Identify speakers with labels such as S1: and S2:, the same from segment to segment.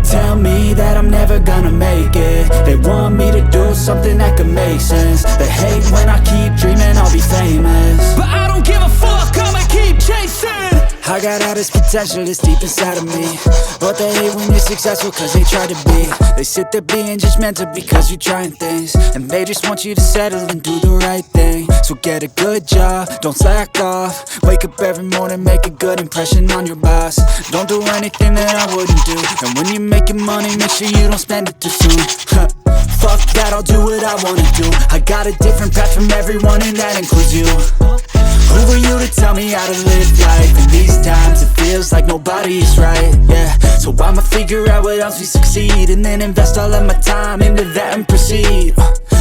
S1: tell me that I'm never gonna make it. They want me to do something that could make sense. They hate when I keep dreaming I'll be famous,
S2: but I don't give a fuck, I'ma keep chasing.
S1: I got all this potential that's deep inside of me, but they hate when you're successful cause they try to be. They sit there being judgmental because you're trying things, and they just want you to settle and do the right thing. So get a good job, don't slack off. Wake up every morning, make a good impression on your boss. Don't do anything that I wouldn't do, and when you're making money, make sure you don't spend it too soon. Fuck that, I'll do what I wanna do. I got a different path from everyone, and that includes you. Who are you to tell me how to live life? In these times it feels like nobody's right, yeah. So I'ma figure out what else we succeed, and then invest all of my time into that and proceed.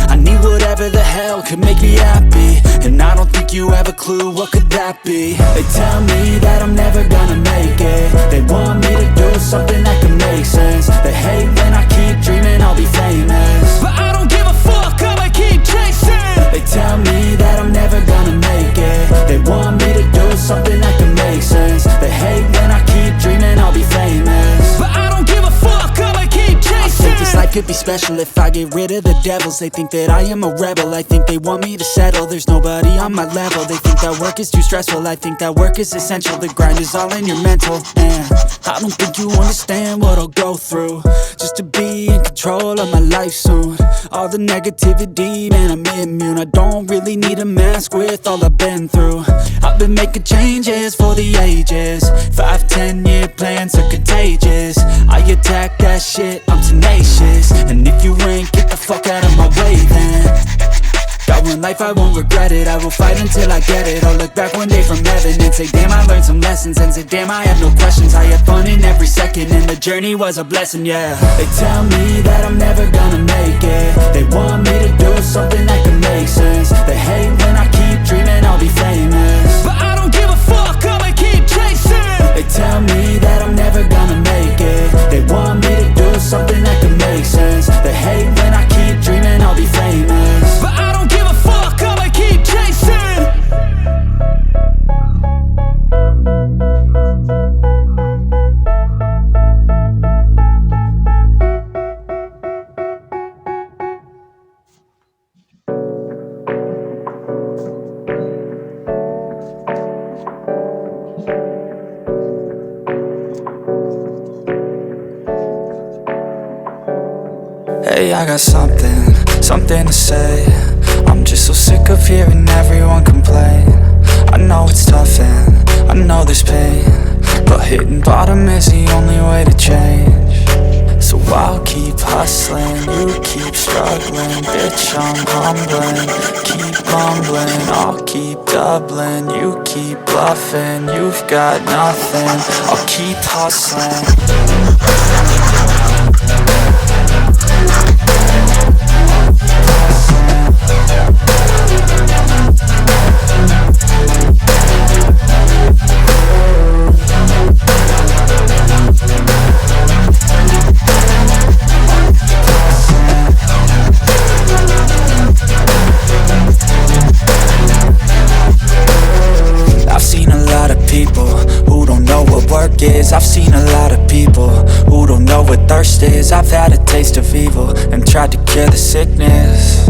S1: I need whatever the hell could make me happy, and I don't think you have a clue what could that be. They tell me that I'm never gonna make it. They want me to do something that can make sense. They hate when I keep dreaming I'll be famous,
S2: but I don't give a fuck, I'ma keep chasing.
S1: They tell me that I'm never gonna make it. They want me to do something that can make sense. They hate when I keep dreaming I'll be famous,
S2: but I don't give a fuck, I'ma keep chasing.
S1: I think this life could be special if I get rid of the devils. They think that I am a rebel, I think they want me to settle. There's nobody on my level. They think that work is too stressful, I think that work is essential. The grind is all in your mental, and I don't think you understand what I'll go through just to be in control of my life soon. All the negativity, man, I'm immune. I don't really need a mask with all I've been through. I've been making changes for the ages. 5-10 year plans are contagious. I attack that shit, I'm tenacious. And if you ain't, get the fuck out of my way then. Got one life, I won't regret it. I will fight until I get it. I'll look back one day from heaven and say damn, I learned some lessons. And say damn, I have no questions. I had fun in every second, and the journey was a blessing, yeah. They tell me that I'm never gonna make it. They want me to do something that can make sense. They hate when I keep dreaming I'll be famous,
S2: but I don't give a fuck, I'ma keep chasing.
S1: They tell me that I'm never gonna make it. They want me to do something that can make sense. They hate when I keep dreaming I'll be famous,
S2: but I don't give a fuck, I'ma keep chasing.
S1: Hey, I got something to say. I'm just so sick of hearing everyone complain. I know it's tough and I know there's pain, but hitting bottom is the only way to change. So I'll keep hustling, you keep struggling. Bitch, I'm humbling, keep mumbling. I'll keep doubling, you keep bluffing. You've got nothing, I'll keep hustling. I've seen a lot of people who don't know what thirst is. I've had a taste of evil and tried to cure the sickness,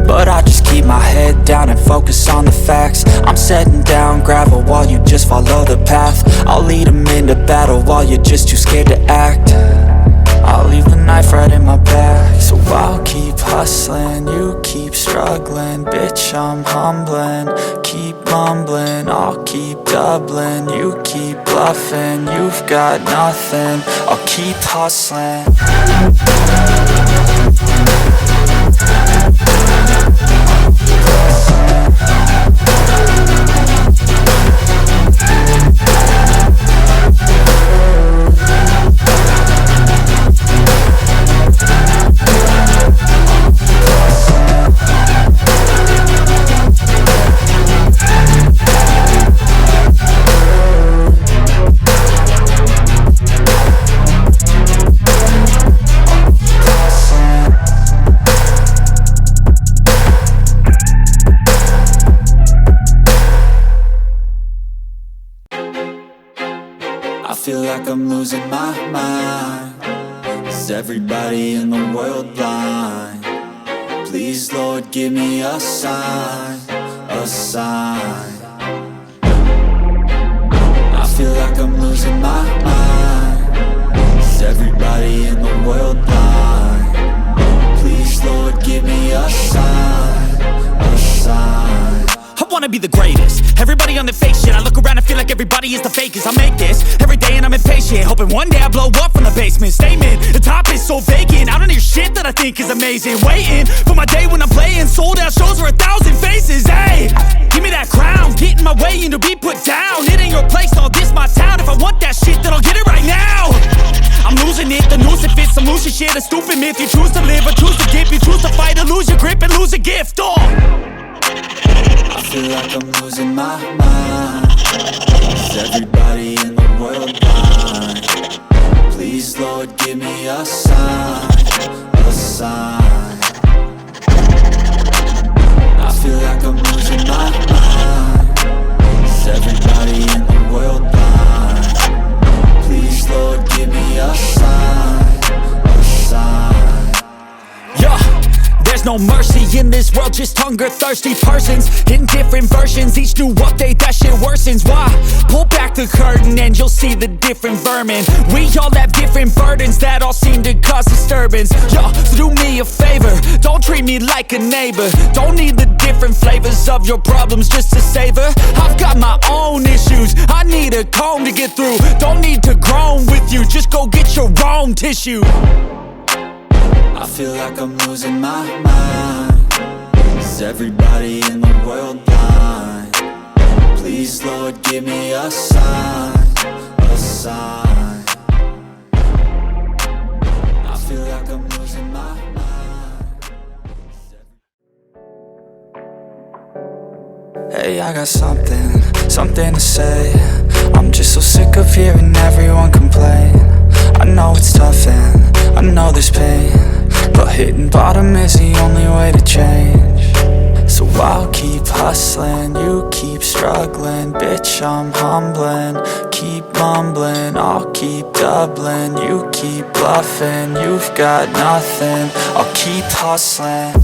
S1: but I just keep my head down and focus on the facts. I'm setting down gravel while you just follow the path. I'll lead them into battle while you're just too scared to act. I'll leave the knife right in my back. So I'll keep hustling, you keep struggling. Bitch, I'm humbling, keep mumbling. I'll keep doubling, you keep bluffing. You've got nothing, I'll keep hustling. like I'm losing my mind. Is everybody in the world blind? Please, Lord, give me a sign, a sign. I feel like I'm losing my mind. Is everybody in the world blind? Please, Lord, give me a sign, a sign.
S3: I wanna be the greatest. Everybody on the fake shit. I look around and feel like everybody is the fakest. I make this every day and I'm impatient, hoping one day I blow up from the basement. Statement, the top is so vacant. I don't hear shit that I think is amazing. Waiting for my day when I'm playing sold out shows for 1,000 faces. Hey, give me that crown, get in my way and to be put down. It ain't your place, no, this my town. If I want that shit, then I'll get it right now. I'm losing it, the noose it fits. I'm losing shit, a stupid myth. You choose to live or choose to dip. You choose to fight or lose your grip and lose a gift.
S1: I feel like I'm losing my mind. Is everybody in the world blind? Please, Lord, give me a sign, a sign. I feel like I'm losing my mind. Is everybody in the world blind? Please, Lord, give me a sign, a sign.
S3: Yeah. There's no mercy in this world, just hunger-thirsty persons in different versions, each new update, that shit worsens. Why? Pull back the curtain and you'll see the different vermin. We all have different burdens that all seem to cause disturbance. Yo, so do me a favor, don't treat me like a neighbor. Don't need the different flavors of your problems just to savor. I've got my own issues, I need a comb to get through. Don't need to groan with you, just go get your own tissue.
S1: I feel like I'm losing my mind. Is everybody in the world blind? Please, Lord, give me a sign, a sign. I feel like I'm losing my mind. Hey, I got something to say. I'm just so sick of hearing everyone complain. I know it's tough and I know there's pain, but hitting bottom is the only way to change. So I'll keep hustling, you keep struggling. Bitch, I'm humbling, keep mumbling. I'll keep doubling, you keep bluffing. You've got nothing, I'll keep hustling.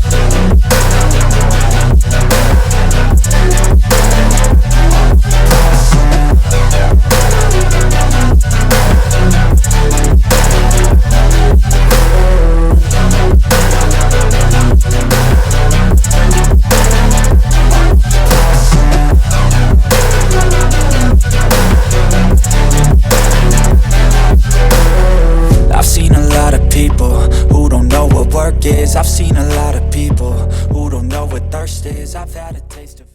S1: I've seen a lot of people who don't know what thirst is. I've had a taste of